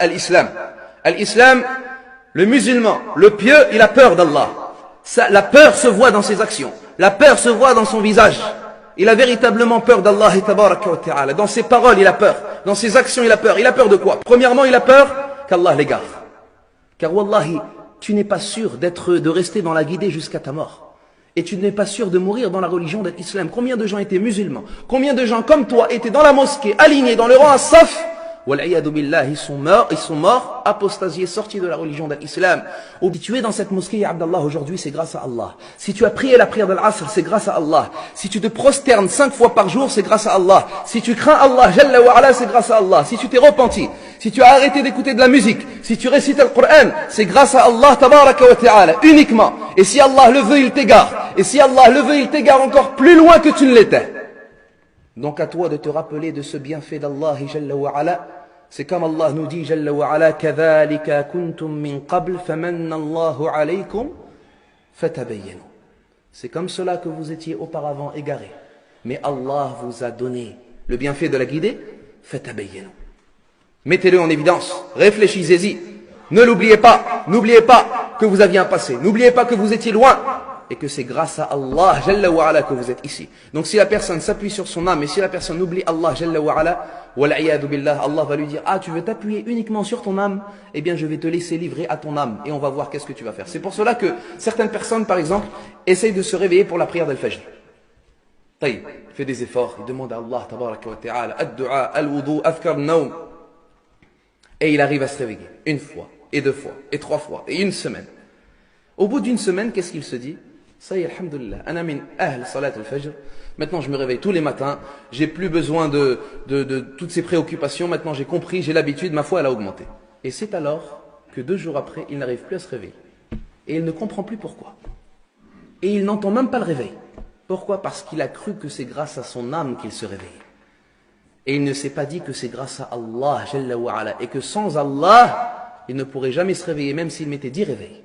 l'islam. L'islam, le musulman, le pieux, il a peur d'Allah. La peur se voit dans ses actions. La peur se voit dans son visage. Il a véritablement peur d'Allah et tabaraka wa ta'ala. Dans ses paroles, il a peur. Dans ses actions, il a peur. Il a peur de quoi? Premièrement, il a peur qu'Allah l'égare. Car wallahi, tu n'es pas sûr de rester dans la guidée jusqu'à ta mort. Et tu n'es pas sûr de mourir dans la religion de l'islam. Combien de gens étaient musulmans? Combien de gens comme toi étaient dans la mosquée, alignés dans le rang à saf? Wal'iyadu billah, ils sont morts, apostasiés, sortis de la religion de l'islam. Si tu es dans cette mosquée, ya Abdallah, aujourd'hui, c'est grâce à Allah. Si tu as prié la prière de l'Asr, c'est grâce à Allah. Si tu te prosternes 5 fois par jour, c'est grâce à Allah. Si tu crains Allah, Jalla wa ala, c'est grâce à Allah. Si tu t'es repenti, si tu as arrêté d'écouter de la musique, si tu récites le Coran, c'est grâce à Allah, tabaraka wa ta'ala, uniquement. Et si Allah le veut, il t'égare. Et si Allah le veut, il t'égare encore plus loin que tu ne l'étais. Donc à toi de te rappeler de ce bienfait d'Allah, Jalla wa ala. C'est comme Allah nous dit, Jalla wa ala, kadhalika kuntum min qabl, famanna Allahu alaykum, fatabayyanu. C'est comme cela que vous étiez auparavant égarés. Mais Allah vous a donné le bienfait de la guider, fatabayyanu. Mettez-le en évidence, réfléchissez-y. Ne l'oubliez pas, n'oubliez pas que vous aviez un passé, n'oubliez pas que vous étiez loin. Et que c'est grâce à Allah, Jalla wa ala, que vous êtes ici. Donc si la personne s'appuie sur son âme, et si la personne oublie Allah, Jalla wa ala, wal'iyadu billah, Allah va lui dire, ah, tu veux t'appuyer uniquement sur ton âme? Eh bien, je vais te laisser livrer à ton âme, et on va voir qu'est-ce que tu vas faire. C'est pour cela que certaines personnes, par exemple, essayent de se réveiller pour la prière d'Al-Fajr. Taïb, il fait des efforts, il demande à Allah, tabaraka wa ta'ala, ad-du'a, al-wudu, afkar naum. Et il arrive à se réveiller, 1 fois, et 2 fois, et 3 fois, et 1 semaine. Au bout d'1 semaine, qu'est-ce qu'il se dit? Ça y est, alhamdoulilah, ana min ahl salat al-fajr. Maintenant, je me réveille tous les matins. J'ai plus besoin de toutes ces préoccupations. Maintenant, j'ai compris, j'ai l'habitude, ma foi, elle a augmenté. Et c'est alors que 2 jours après, il n'arrive plus à se réveiller. Et il ne comprend plus pourquoi. Et il n'entend même pas le réveil. Pourquoi? Parce qu'il a cru que c'est grâce à son âme qu'il se réveille. Et il ne s'est pas dit que c'est grâce à Allah, Jalla wa ala. Et que sans Allah, il ne pourrait jamais se réveiller, même s'il mettait 10 réveils.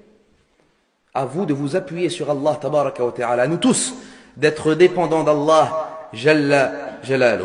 À vous de vous appuyer sur Allah, tabaraka wa ta'ala, à nous tous, d'être dépendants d'Allah, Jalla Jalaluh.